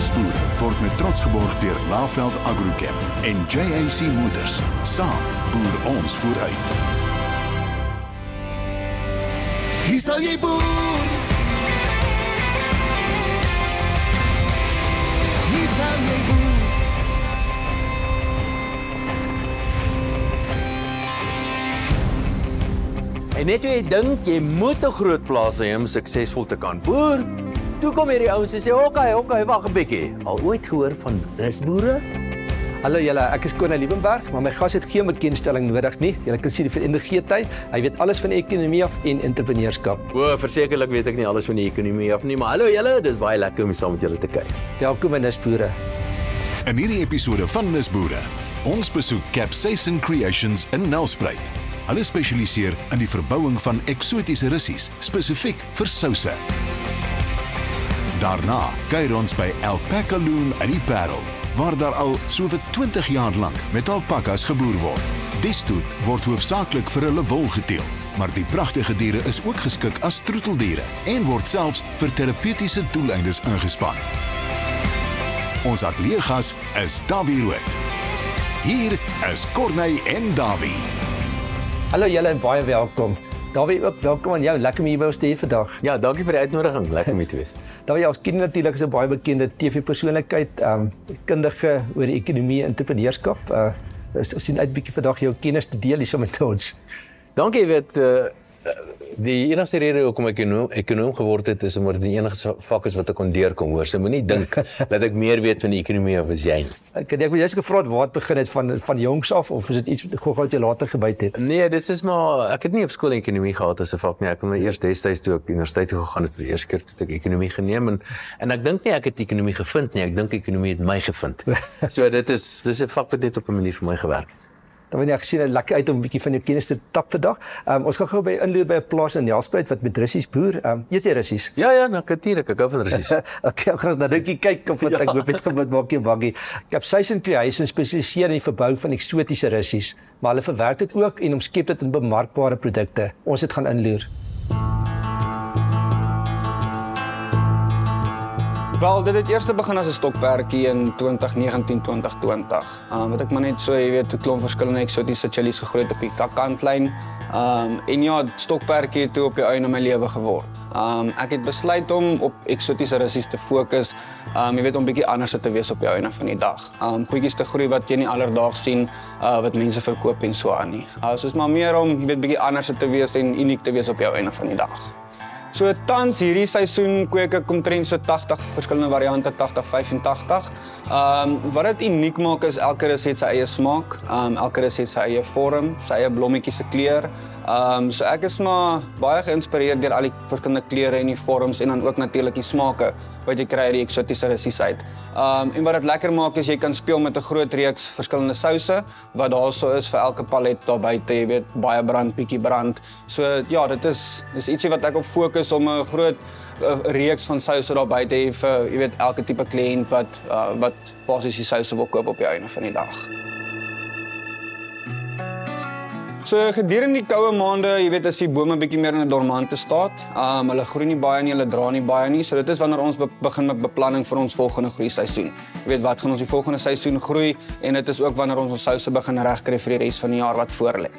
Nisboere word met trots geborg deur Laveld Agrochem en JAC Motors. Saam boer ons vooruit. Hier sal jy boer. Hier sal jy boer. En net toe jy dink, jy moet 'n groot plaas hê om suksesvol te kan boer, toe kom hierdie ouens en sê, okay, wag 'n bietjie. Al ooit gehoor van Nisboere? Hallo julle, ek is Koen Liebenberg, maar my gas het geen bekendstelling nodig nie. Julle kan sien die vereenigdheid. Hy weet alles van die ekonomie af en entrepreneurskap. Versekerlik weet ek nie alles van die ekonomie af nie, maar hallo julle, dis baie lekker om saam met julle te kyk. Welkom in Nisboere. In hierdie episode van Nisboere, ons besoek Capsaicin Creations in Nelspruit. Hulle spesialiseer in die verbouing van eksotiese russies, spesifiek vir souse. Daarna kuier ons by Alpaca Loom in die Parel, waar daar al so vir 20 jaar lank met alpakas geboer word. Die stoet word hoofsaaklik vir hulle wol geteel, maar die pragtige diere is ook geskik as troeteldiere en word selfs vir terapeutiese doeleindes ingespan. Ons ateljeegas is Davie Rood. Hier is Corneille en Davie. Hallo julle en baie welkom. Davie, ook welkom aan jou. Lekker om hier by ons te hê vandag. Ja, dankie vir die uitnodiging. Lekker om hier te wees. Davie, ons ken natuurlik is 'n baie bekende TV-persoonlikheid, kundige oor die ekonomie en entrepreneurskap. Ons sien uit 'n bietjie vandag jou kennis te deel hier met ons. Dankie, die enigste rede hoekom ek ekonoom geword het, is omdat die enigste vak is wat ek kon deurkom, hoor. So moenie dink dat ek meer weet van die ekonomie of as jy. Ek wil jy's gevra het waar het begin het van jongs af, of is dit iets wat jy later gebyt het? Nee, dit is maar, ek het nie op skool ekonomie gehad as 'n vak nie. Ek het my eers destyds toe ek universiteit toe gegaan het vir die eerste keer toe ek ekonomie geneem en ek dink nie ek het ekonomie gevind nie, ek dink ekonomie het my gevind. So dis 'n vak wat net op 'n manier vir my gewerk het. Dan wil ek gesien lekker uit om 'n bietjie van jou kennis te tap vandag. Ons gaan gou by inloer by 'n plaas in Nelspruit wat met russies boer. Eet jy russies? Ja, natuurlik, ek hou van russies. Okay, ons gaan nou dink kyk of wat ek hoop het gebeur maak jy bangie. Capsaicin Creations spesialiseer in die verbou van eksotiese russies, maar hulle verwerk dit ook en omskep dit in bemarkbare produkte. Ons het gaan inloer. Wel, dit het eers begin as 'n stokperdjie in 2019-2020. Wat ek maar net so, jy weet, 'n klomp verskillende eksotiese chilies gegroei op die kantlyn. En ja, stokperdjie het toe op die einde my lewe geword. Ek het besluit om op eksotiese russies te fokus, jy weet, om bietjie anders te wees op die einde van die dag. Goedjies te groei wat jy nie alledaags sien, wat mense verkoop en so aan nie. Soos maar meer om, jy weet, bietjie anders te wees en uniek te wees op die einde van die dag. So tans hierdie seisoen kweek ek omtrent so 80 verskillende variante, 80-85. Wat dit uniek maak is elke rus het sy eie smaak, elke rus het sy eie vorm, sy eie blommetjies se kleur. So ek is maar baie geïnspireerd deur al die verskillende kleure en die vorms en dan ook natuurlik die smake wat jy kry uit die eksotiese russies uit. En wat dit lekker maak is jy kan speel met 'n groot reeks verskillende souse wat daarso is vir elke palet daar buite, jy weet, baie brand, bietjie brand. So ja, dit is ietsie wat ek op fokus om 'n groot reeks van souse daar buite hê vir, jy weet, elke tipe kliënt wat basies die souse wil koop op die einde van die dag. So gedurende die koue maande, jy weet, is die bome bietjie meer in 'n dormante staat. Hulle groei nie baie nie, hulle dra nie baie nie. So dit is wanneer ons begin met beplanning vir ons volgende groeiseisoen. Jy weet, wat gaan ons die volgende seisoen groei en dit is ook wanneer ons souse begin regkry vir die res van die jaar wat voorlê.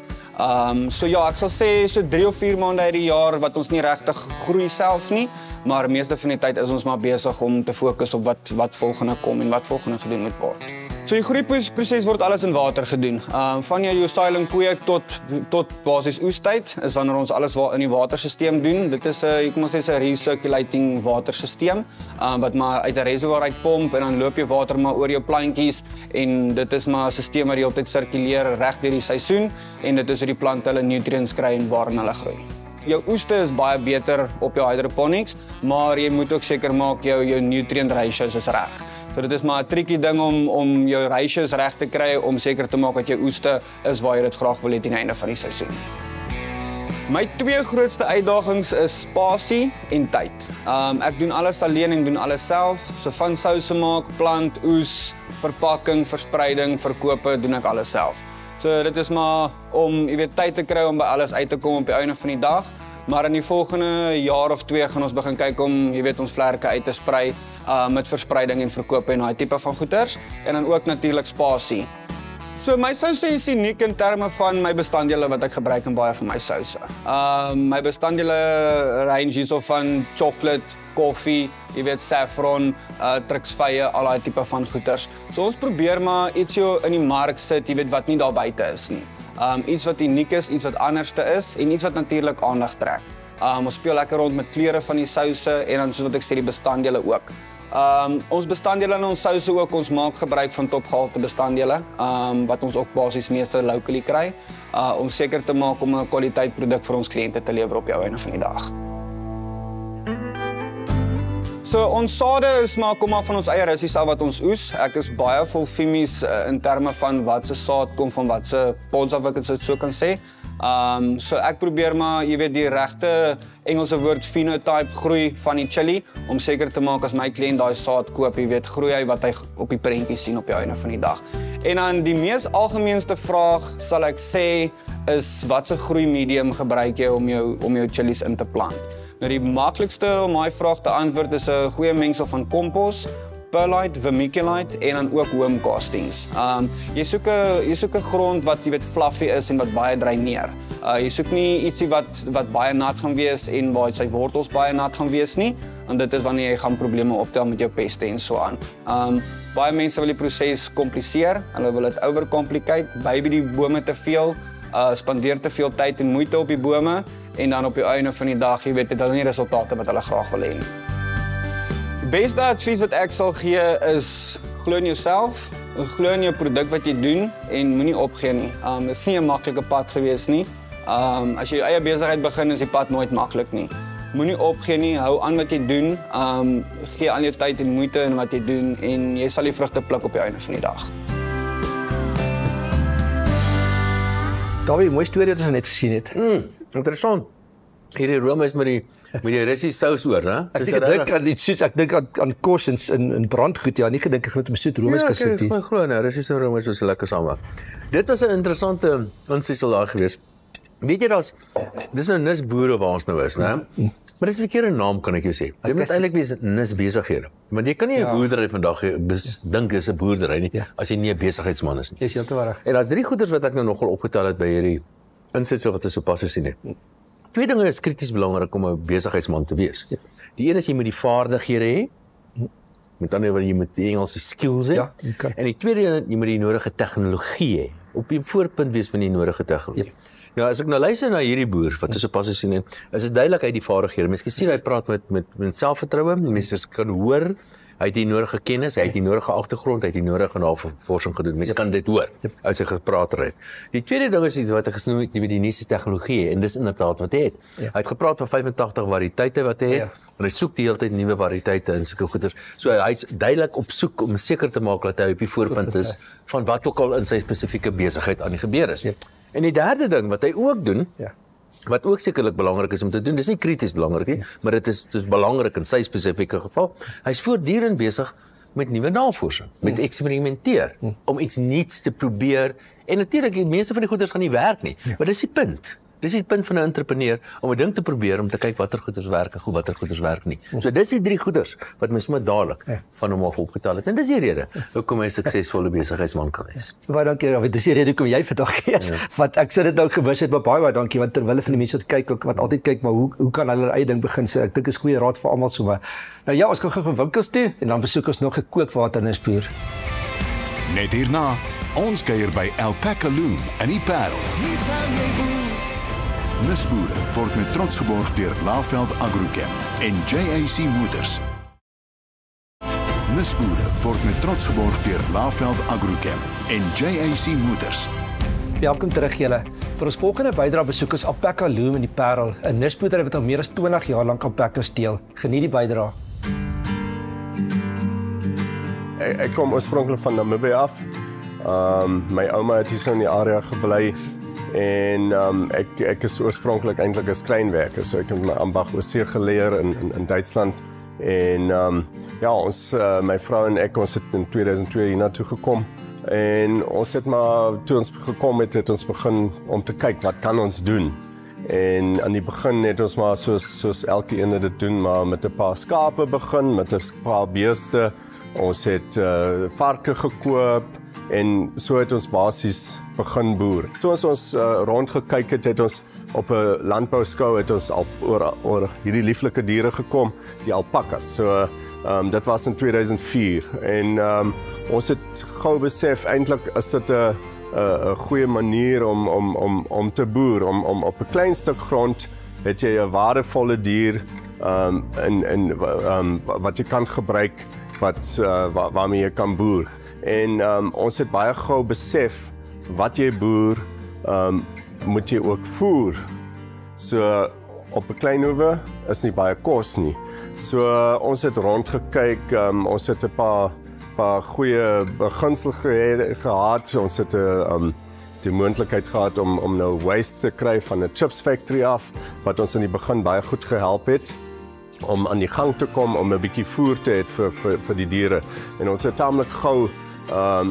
So ja, ek sal sê so 3 of 4 maande uit die jaar wat ons nie regtig groei self nie, maar meeste van die tyd is ons maar besig om te fokus op wat volgende kom en wat volgende gedoen moet word. So die groeiproses word alles in water gedoen. Van jou saailing kweek tot basies oestyd is wanneer ons alles in die watersisteem doen. Dit is 'n recirculating watersisteem wat maar uit 'n reservoir uitpomp en dan loop jy water maar oor jou plantjies en dit is maar 'n sisteem wat die hele tyd sirkuleer reg deur die seisoen en dit is hoe die plante hulle nutriënte kry en waarin hulle groei. Jou oeste is baie beter op jou hydroponics, maar jy moet ook seker maak jou nutrient ratios is reg. So dit is maar 'n triekie ding om jou ratios reg te kry om seker te maak dat jou oeste is waar jy dit graag wil hê teen die einde van die seisoen. My 2 grootste uitdagings is spasie en tyd. Ek doen alles alleen en doen alles self. So van souse maak, plant, oes, verpakking, verspreiding, verkope, doen ek alles self. So dit is maar om, jy weet, tyd te kry om by alles uit te kom op die einde van die dag. maar in die volgende jaar of 2 gaan ons begin kyk om, jy weet, ons vlerke uit te sprei met verspreiding en verkoop en daai tipe van goeders en dan ook natuurlik spasie. So my souse is uniek in terme van my bestanddele wat ek gebruik in baie van my souse. My bestanddele range hierso van chocolate, koffie, jy weet saffron, truksvye, al daai tipe van goeders. So ons probeer maar iets in die mark sit, jy weet wat nie daar buite is nie. Iets wat uniek is, iets wat anderste is en iets wat natuurlik aandag trek. Ons speel lekker rond met kleure van die souse en dan soos wat ek sê die bestanddele ook. Ons bestanddele in ons souse ook, ons maak gebruik van topgehalte bestanddele, wat ons ook basies meeste locally kry, om seker te maak om 'n kwaliteit produk vir ons kliënte te lewer op die einde van die dag. So ons sade is maar kom maar van ons eie russies af wat ons oes. Ek is baie vol femies in terme van wat se saad kom van wat se pods af, ek dit so kan sê. So ek probeer maar, jy weet, die regte Engelse woord phenotype groei van die chili, om seker te maak as my kliënt daai saad koop, jy weet, groei hy wat hy op die prentjie sien op die einde van die dag. En dan die mees algemeenste vraag sal ek sê is wat se groei medium gebruik jy om jou chilies in te plant? Nou die maklikste om daai vraag te antwoord is 'n goeie mengsel van kompos, perlite, vermiculite en dan ook home castings. Jy soek 'n grond wat jy weet fluffy is en wat baie dreineer. Jy soek nie ietsie wat baie nat gaan wees en waar sy wortels baie nat gaan wees nie, want dit is wanneer jy gaan probleme optel met jou peste en so aan. Baie mense wil die proses kompliseer, hulle wil dit overcomplicate, baby die bome te veel, spandeer te veel tyd en moeite op die bome en dan op die einde van die dag, jy weet, het hulle nie resultate wat hulle graag wil hê nie. Die beste advies wat ek sal gee is glo in jouself, glo in jou produk wat jy doen en moenie opgee nie. Dit is nie 'n maklike pad gewees nie. As jy jou eie besigheid begin, is die pad nooit maklik nie. Moenie opgee nie, hou aan wat jy doen, gee al jou tyd en moeite in wat jy doen en jy sal die vrugte pluk op die einde van die dag. Dawie, mooi storie wat ons net gesien het. Interessant. Hierdie room is met die Russiese sous oor, né? Ek dink aan die soets, ek dink aan kos in brandgoed, ja, nie gedink ek het met soet room is gesit nie. Ja, ek glo nou, Russiese room is so lekker saamwerk. Dit was 'n interessante insetsel daar gewees. Weet jy dis nou nisboere waar ons nou is, né? Maar dis 'n verkeerde naam kan ek jou sê. Dit moet eintlik wees nisbesighede. Want jy kan nie 'n boerdery vandag dink dis 'n boerdery nie as jy nie 'n besigheidsman is nie. Dis heeltemal reg. En daar's 3 goeders wat ek nou nogal opgetel het by hierdie insetsel wat ons sopas gesien het. 2 dinge is krities belangrik om 'n besigheidsman te wees. Ja. Die een is jy moet die vaardighede hê. Met ander woorde jy moet die Engelse skills hê. Ja, en die tweede jy moet die nodige tegnologie hê. Op die voorpunt wees van die nodige tegnologie. Ja, as ek nou luister na hierdie boer wat ons sopas gesien het, is dit duidelik uit die vaardighede. Mense kan sien hy praat met selfvertroue. Mense kan hoor hy het die nodige kennis, hy het die nodige agtergrond, hy het die nodige navorsing gedoen. Mense kan dit hoor as hy gepraat het. Die tweede ding is wat hy gesnoem het met die nuwe tegnologie en dis inderdaad wat hy het. Ja. Hy het gepraat van 85 variëteite wat hy het. En hy soek die hele tyd nuwe variëteite in sulke goeders. So hy's duidelik op soek om seker te maak dat hy op die voorpunt is van wat ook al in sy spesifieke besigheid aan die gebeur is. Ja. En die derde ding wat hy ook doen, wat ook sekerlik belangrik is om te doen, dis nie krities belangrik nie, maar dit is belangrik in sy spesifieke geval. Hy's voortdurend besig met nuwe navorsing, met eksperimenteer, om iets nuuts te probeer. En natuurlik, die meeste van die goeders gaan nie werk nie, maar dis die punt. Dis die punt van 'n entrepreneur om 'n ding te probeer om te kyk watter goeders werk en watter goeders werk nie. So dis die 3 goeders wat mens moet dadelik van hom af opgetel het. En dis die rede hoekom hy 'n suksesvolle besigheidsman kan wees. Baie dankie, Dawie. Dis die rede hoekom jy vandag hier is. Want ek sê dit nou gewis het, maar baie dankie want terwyl van die mense wat kyk wat altyd kyk maar hoe kan hulle hulle eie ding begin? So ek dink is goeie raad vir almal so maar. Nou ja, ons gaan gou winkels toe en dan besoek ons nog 'n kookwater in 'n spoor. Net hierna, ons kuier by Alpaca Loom in die Parel. Nisboere word met trots geborg deur Laveld Agrochem en JAC Motors. Nisboere word met trots geborg deur Laveld Agrochem en JAC Motors. Welkom terug julle. Vir ons volgende bydra besoek ons Alpaca Loom in die Parel, 'n nisboerdery wat al meer as 20 jaar lank alpacas teel. Geniet die bydra. Ek kom oorspronklik van Namibië af. My ouma het hier in die area gebly. En ek is oorspronklik eintlik 'n skrynwerker, so ek het my ambag oorsee geleer in Duitsland. En my vrou en ek, ons het in 2002 hiernatoe gekom. En ons het maar toe ons gekom het ons begin om te kyk wat kan ons doen. En aan die begin het ons maar soos elke een dit doen, maar met 'n paar skape begin, met 'n paar beeste. Ons het varke gekoop en so het ons basies begin boer. Toe ons rondgekyk het ons op 'n landbouskou het ons al oor hierdie lieflike diere gekom, die alpakas. So dit was in 2004 en ons het gou besef eintlik is dit 'n goeie manier om te boer, om op 'n klein stuk grond het jy 'n waardevolle dier wat jy kan gebruik waarmee jy kan boer. En ons het baie gou besef wat jy boer moet jy ook voer. So op 'n klein hoewe is nie baie kos nie. So ons het rondgekyk, ons het 'n paar goeie beginsel gehad. Ons het die moontlikheid gehad om nou waste te kry van 'n chips factory af, wat ons in die begin baie goed gehelp het om aan die gang te kom, om 'n bietjie voer te hê vir die diere. En ons het taamlik gou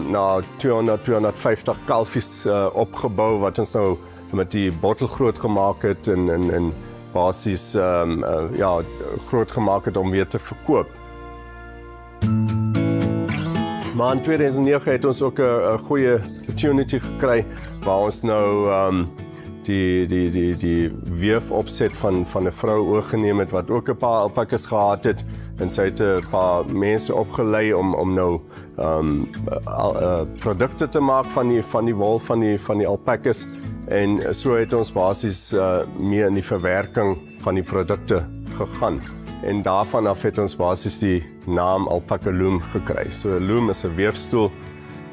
na 250 kalfies opgebou wat ons nou met die bottel groot gemaak het en basies groot gemaak het om weer te verkoop. Maar in 2009 het ons ook 'n goeie opportunity gekry waar ons nou die weefopset van 'n vrou oorgeneem het wat ook 'n paar alpakas gehad het en sy het 'n paar mense opgelei om nou produkte te maak van die wol van die alpakas en so het ons basies meer in die verwerking van die produkte gegaan. En daarvan af het ons basies die naam Alpaca Loom gekry. So loom is 'n weefstoel,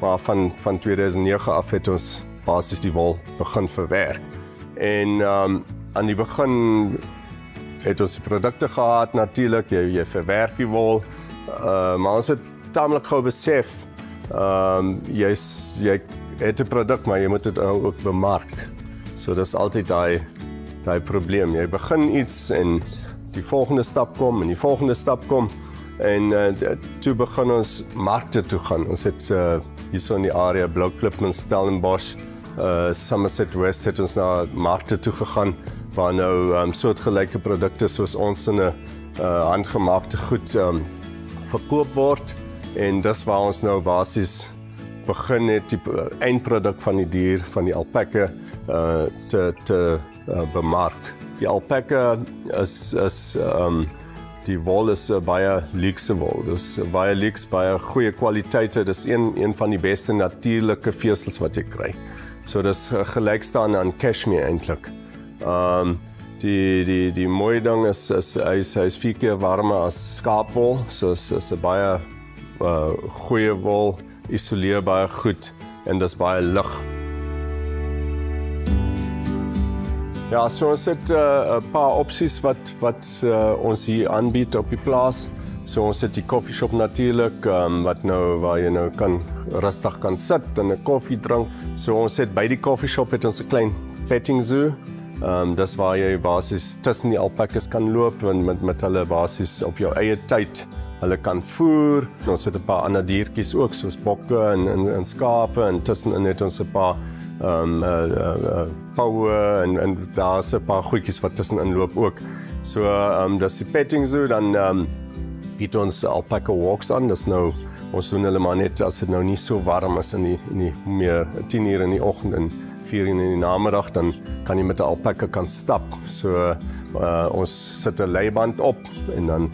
maar van 2009 af het ons basies die wol begin verwerk. En aan die begin het ons die produkte gehad natuurlik, jy verwerk die wol, maar ons het taamlik gou besef, jy het 'n produk, maar jy moet dit ook bemark. So dis altyd daai probleem. Jy begin iets en die volgende stap kom en die volgende stap kom en toe begin ons markte toe gaan. Ons het hierso in die area Blou Klipman, Stellenbosch, Somerset West het ons na markte toe gegaan waar nou soortgelyke produkte soos ons in 'n handgemaakte goed verkoop word en dis waar ons nou basies begin het die eindproduk van die dier, van die alpaca te bemark. Die alpaca is die wol is baie luukse wol. Dis baie luks, baie goeie kwaliteite. Dis een van die beste natuurlike vesels wat jy kry. So dis gelyk staan aan cashmere eintlik. Die mooi ding is hy's 4 keer warmer as skaapwol. So is 'n baie goeie wol, isoleer baie goed en dis baie lig. Ja, so ons het 'n paar opsies wat ons hier aanbied op die plaas. So ons het die koffieshop natuurlik waar jy nou rustig kan sit en 'n koffie drink. So ons het by die koffieshop het ons 'n klein petting zoo. Dis waar jy basies tussen die alpakas kan loop en met hulle basies op jou eie tyd hulle kan voer. Ons het 'n paar ander diertjies ook soos bokke en skape en tussenin het ons 'n paar poue en daar's 'n paar goedjies wat tussenin loop ook. So dis die petting zoo, dan bied ons alpaca walks aan. Dis nou ons doen hulle maar net as dit nou nie so warm is in die meer 10 uur in die oggend en 4 uur in die namiddag, dan kan jy met 'n alpaca stap. So ons sit 'n leiband op en dan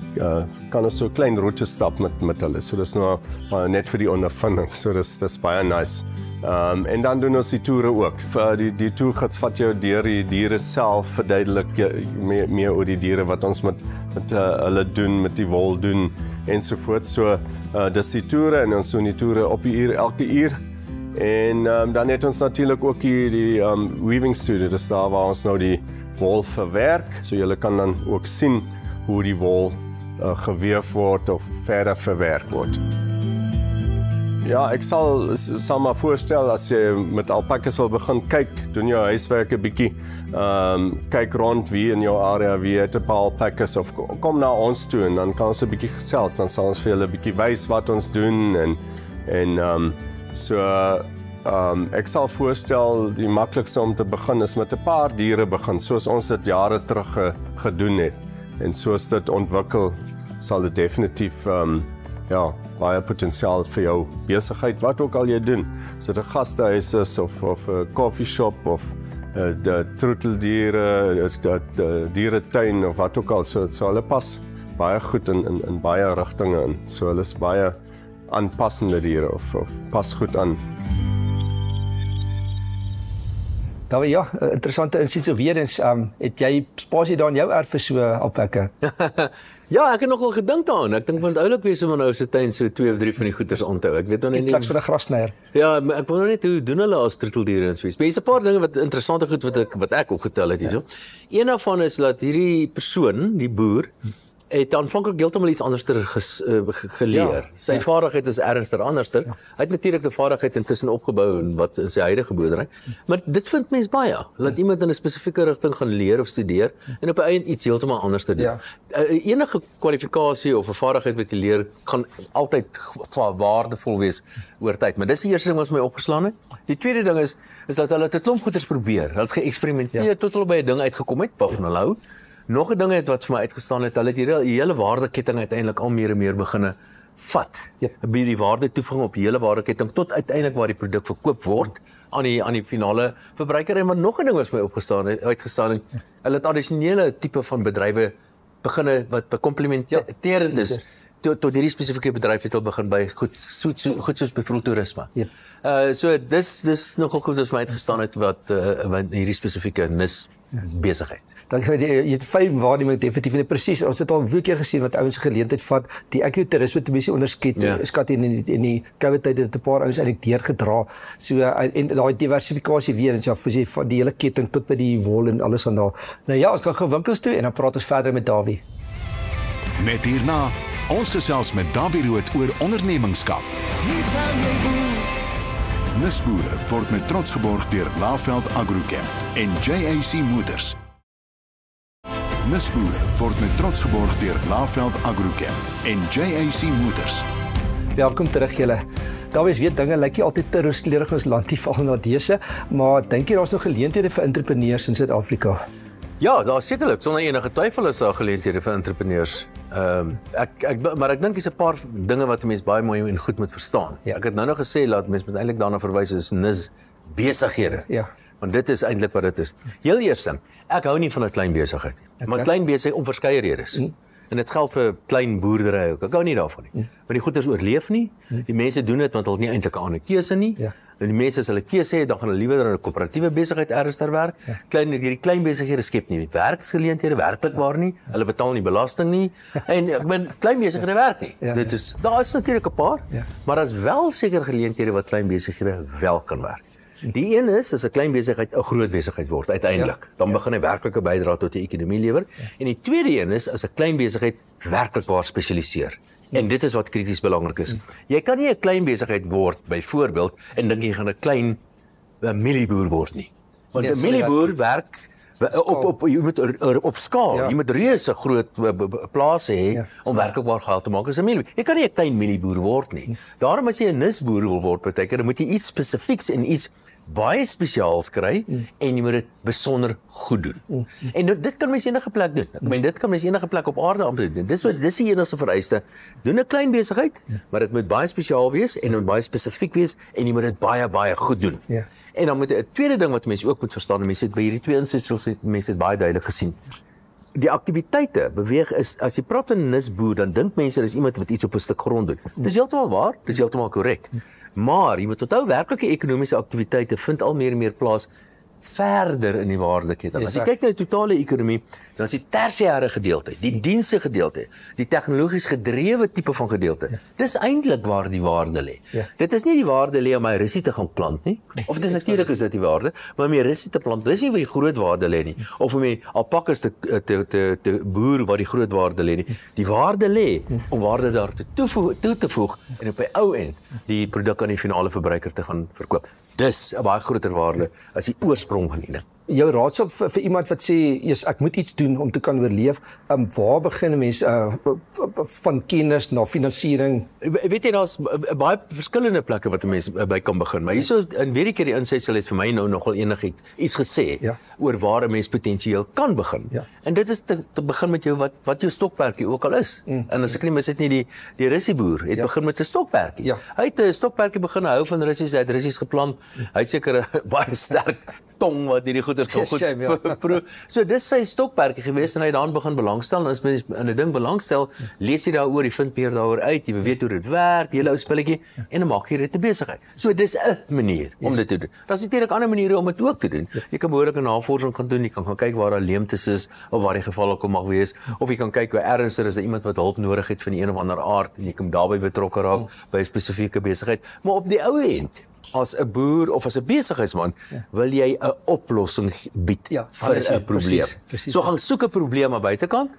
kan ons so 'n klein roete stap met hulle. So dis nou net vir die ondervinding. So dis baie nice. En dan doen ons die toere ook. Die toergids vat jou deur die diere self, verduidelik meer oor die diere wat ons met hulle doen, met die wol doen ensovoorts. So dis die toere en ons doen die toere op die uur elke uur. En dan het ons natuurlik ook die weaving studio, dis daar waar ons nou die wol verwerk. So julle kan dan ook sien hoe die wol geweef word of verder verwerk word. Ja, ek sal maar voorstel as jy met alpakas wil begin kyk, doen jou huiswerk 'n bietjie. Kyk rond wie in jou area, wie het 'n paar alpakas of kom na ons toe en dan kan ons 'n bietjie gesels, dan sal ons vir julle 'n bietjie wys wat ons doen en so ek sal voorstel die maklikste om te begin is met 'n paar diere begin, soos ons dit jare terug gedoen het. En soos dit ontwikkel, sal dit definitief baie potensiaal vir jou besigheid, wat ook al jy doen. As dit 'n gastehuis is of 'n coffee shop of die troeteldiere, die dieretuin of wat ook al, so hulle pas baie goed in baie rigtinge in. So hulle is baie aanpassende diere of pas goed aan. Dawie, ja, interessante insig so weer eens, het jy spasie daar in jou erf vir so alpakke? Ja, ek het nogal gedink daaraan. Ek dink want oulik wees om in ons tuin so 2 of 3 van die goeters aan te hou. Ek weet nou nie plek vir 'n grassnyer. Ja, maar ek wonder net hoe doen hulle as troeteldiere en so iets. Maar hier's 'n paar dinge wat interessante goed wat ek opgetel het hierso. Een daarvan is dat hierdie persoon, die boer, het aanvanklik heeltemal iets anderster geleer. Ja, sy vaardigheid is ernstig anderster. Ja. Hy het natuurlik die vaardigheid intussen opgebou in wat in sy huidige boerdery. Maar dit vind mens baie. Laat iemand in 'n spesifieke rigting gaan leer of studeer en op 'n einde iets heeltemal anders te doen. Ja. Enige kwalifikasie of 'n vaardigheid wat jy leer gaan altyd waardevol wees oor tyd. Maar dis die eerste ding wat my opgeslaan het. Die tweede ding is dat hulle 'n klomp goeders probeer. Hulle het geëksperimenteer tot hulle by 'n ding uitgekom het waarvan hulle hou. Nog 'n ding het wat vir my uitgestaan het, hulle het die hele waardeketting uiteindelik al meer en meer beginne vat. By die waarde toevoeging op die hele waardeketting tot uiteindelik waar die produk verkoop word aan die finale verbruiker. En wat nog 'n ding was vir my uitgestaan het, hulle het addisionele tipe van bedrywe beginne wat komplementerend is. Tot hierdie spesifieke bedryf het al begin by goed soos byvoorbeeld toerisme. So dis nogal goed as vir my uitgestaan het wat hierdie spesifieke nis besigheid. Dan jy het 5 waarneming definitief en presies. Ons het al 'n keer gesien wat ouens geleentheid vat, die agrotourisme te mense onderskat in die COVID tyd het 'n paar ouens eintlik deurgedra. So en daai diversifikasie weer en so van die hele ketting tot by die wol en alles aan daar. Nou ja, ons gaan gou winkels toe en dan praat ons verder met Dawie. Net hierna, ons gesels met Dawie Rood oor ondernemingskap. Nisboere word met trots geborg deur Laveld Agrochem en JAC Motors. Nisboere word met trots geborg deur Laveld Agrochem en JAC Motors. Welkom terug julle. Dawie, weet dinge lyk nie altyd te rooskleurig in ons land nie, veral na dese, maar dink jy daar's nog geleenthede vir entrepreneurs in Suid-Afrika? Ja, daar sekerlik, sonder enige twyfel is daar geleenthede vir entrepreneurs. Maar ek dink dis 'n paar dinge wat 'n mens baie mooi en goed moet verstaan. Ja. Ek het nou gesê laat mens moet eintlik daarna verwys as nis besighede. Ja. Want dit is eintlik wat dit is. Heel eers, ek hou nie van 'n klein besigheid nie. Okay. Maar klein besigheid om verskeie redes. En dit geld vir klein boerderye ook. Ek hou nie daarvan nie. Want die goeders oorleef nie. Die mense doen dit want hulle het nie eintlik 'n ander keuse nie. Ja. En die mense as hulle keuse het, dan gaan hulle liewer in 'n koöperatiewe besigheid ernstig werk. Ja. Hierdie klein besighede skep nie werksgeleenthede werklik waar nie. Hulle betaal nie belasting nie. En ek bedoel klein besighede werk nie. Ja. Dit is daar is natuurlik 'n paar, maar daar's wel seker geleenthede wat klein besighede wel kan werk. Die een is as 'n klein besigheid 'n groot besigheid word uiteindelik. Dan begin hy werklike bydrae tot die ekonomie lewer. En die tweede een is as 'n klein besigheid werklik waar spesialiseer. En dit is wat krities belangrik is. Jy kan nie 'n klein besigheid word byvoorbeeld en dink jy gaan 'n klein mielieboer word nie. Want 'n mielieboer werk jy moet op skaal. Jy moet reuse groot plase hê om werklik waar geld te maak as 'n mielieboer. Jy kan nie 'n klein mielieboer word nie. Daarom as jy 'n nisboer wil word, partykeer dan moet jy iets spesifieks en iets baie spesiaals kry en jy moet dit besonder goed doen. En dit kan mens enige plek doen. Ek meen dit kan mens enige plek op aarde aan doen. Dis die enigste vereiste. Doen 'n klein besigheid, maar dit moet baie spesiaal wees en moet baie spesifiek wees en jy moet dit baie goed doen. En dan moet 'n tweede ding wat mense ook moet verstaan, mense het by hierdie twee insigsels mense het baie duidelik gesien. Die aktiwiteite beweeg is as jy praat van 'n nisboer, dan dink mense dis iemand wat iets op 'n stuk grond doen. Dis heeltemal waar, dis heeltemal korrek. Maar jy moet onthou werklike ekonomiese aktiwiteite vind al meer en meer plaas verder in die waardeketting. As jy kyk na die totale ekonomie, dan is die tersiêre gedeelte, die dienste gedeelte, die tegnologies gedrewe tipe van gedeelte. Dis eintlik waar die waarde lê. Dit is nie die waarde lê om my risie te gaan plant nie. Of dit natuurlik is dit die waarde, maar om my risie te plant, dis nie waar die groot waarde lê nie. Of om my alpakkas te boer waar die groot waarde lê nie. Die waarde lê om waarde daar toe te voeg en op die ou end die produk aan die finale verbruiker te gaan verkoop. Dis 'n baie groter waarde as die oorsprong van die ding. jou raadskap vir iemand wat sê, "Jesus, ek moet iets doen om te kan oorleef." Waar begin 'n mens van kennis na finansiering? Weet jy, daar's baie verskillende plekke wat 'n mens by kan begin. Maar hierso in weer 'n keer die insetsel het vir my nou nogal enigiets iets gesê oor waar 'n mens potensieel kan begin. En dit is te begin met jou wat jou stokperdjie ook al is. En as ek nie mis het nie, die russieboer het begin met 'n stokperdjie. Hy het 'n stokperdjie begin hou van russies, hy het russies geplant. Hy het seker 'n baie sterk tong wat hierdie goeie goed. So dis sy stokperdjie gewees en hy het daarin begin belangstel. En as mens in 'n ding belangstel, lees jy daaroor, jy vind meer daaroor uit, jy weet hoe dit werk, die hele ou spulletjie en dan maak jy dit 'n besigheid. So dis 'n manier om dit te doen. Daar's natuurlik ander maniere om dit ook te doen. Jy kan behoorlike navorsing gaan doen, jy kan gaan kyk waar daar leemtes is of waar die geval ook al mag wees, of jy kan kyk hoe ernstig is daar iemand wat hulp nodig het van die een of ander aard en jy kan daarbey betrokke raak by 'n spesifieke besigheid. Maar op die ou end, as 'n boer of as 'n besigheidsman, wil jy 'n oplossing bied vir 'n probleem. Precies. So gaan soek 'n probleem aan buitekant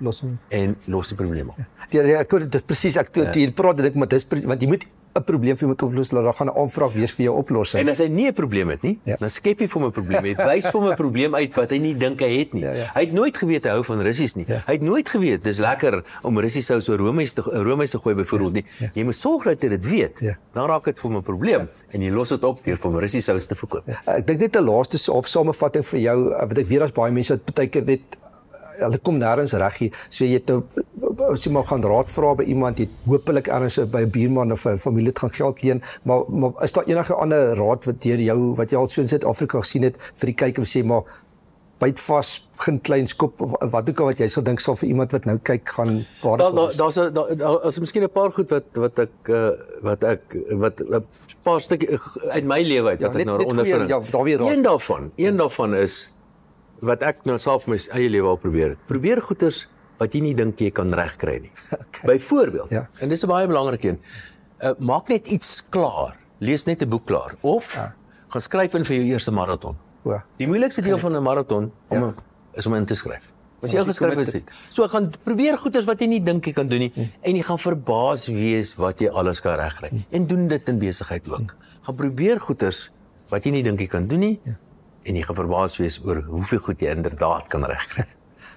en los die probleem op. Ek hoor dit presies, ek toe praat dit maar dis want jy moet 'n probleem vir iemand oplos, dan gaan 'n aanvraag wees vir jou oplossing. En as hy nie 'n probleem het nie, dan skep jy vir hom 'n probleem. Hy wys vir hom 'n probleem uit wat hy nie dink hy het nie. Hy het nooit geweet hy hou van russies nie. Hy het nooit geweet dis lekker om russiesous oor roomys te gooi byvoorbeeld nie. Jy moet sorg dat jy dit weet. Dan raak dit vir hom 'n probleem en jy los dit op deur vir hom russiesous te verkoop. Ek dink net 'n laaste samevatting vir jou, wat ek weet as baie mense wat baie keer net hulle kom nêrens reg nie. So jy het as jy maar gaan raad vra by iemand, jy hopelik ergens by 'n buurman of 'n familie gaan geld leen, maar is daar enige ander raad wat deur jou wat jy al so in Suid-Afrika gesien het vir die kyk en sê maar byt vas, begin klein skop of wat ook al wat jy sal dink sal vir iemand wat nou kyk gaan daar's miskien 'n paar goed wat 'n paar stukkie uit my lewe uit wat ek nou ondervind. Een daarvan is wat ek nou self my eie lewe al probeer het. Probeer goeters wat jy nie dink jy kan regkry nie. Byvoorbeeld, en dis 'n baie belangrike een, maak net iets klaar. Lees net 'n boek klaar of gaan skryf in vir jou eerste maraton. Die moeilikste deel van 'n maraton is om in te skryf. As jy geskryf het. So gaan probeer goeters wat jy nie dink jy kan doen nie en jy gaan verbaas wees wat jy alles kan regkry. En doen dit in besigheid ook. Gaan probeer goeters wat jy nie dink jy kan doen nie. En jy gaan verbaas wees oor hoeveel goed jy inderdaad kan regkry.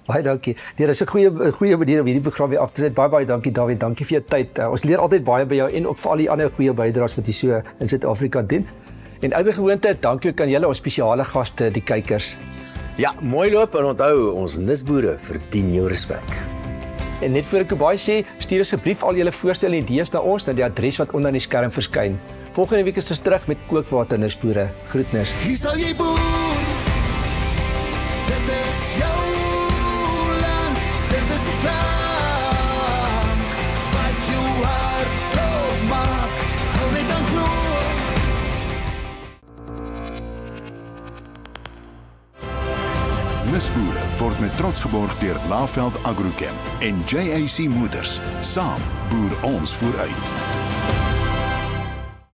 Baie dankie. Nee, dis 'n goeie manier om hierdie program weer af te sit. Baie dankie Dawie. Dankie vir jou tyd. Ons leer altyd baie by jou en ook vir al die ander goeie bydraes wat jy so in Suid-Afrika doen. En uit gewoonte, dankie ook aan julle ons spesiale gaste, die kykers. Ja, mooi loop en onthou, ons nisboere verdien jou respek. En net voor ek baie sê, stuur asseblief al julle voorstelle en idees na ons na die adres wat onder in die skerm verskyn. Volgende week is ons terug met kookwater nisboere. Groetnis. Hier sal jy boer. Dit is jou land. Dit is die plank. Wat jou hart opmaak. Hou net aan glo. Nisboere word met trots geborg deur Laveld Agrochem en JAC Motors. Saam boer ons vooruit.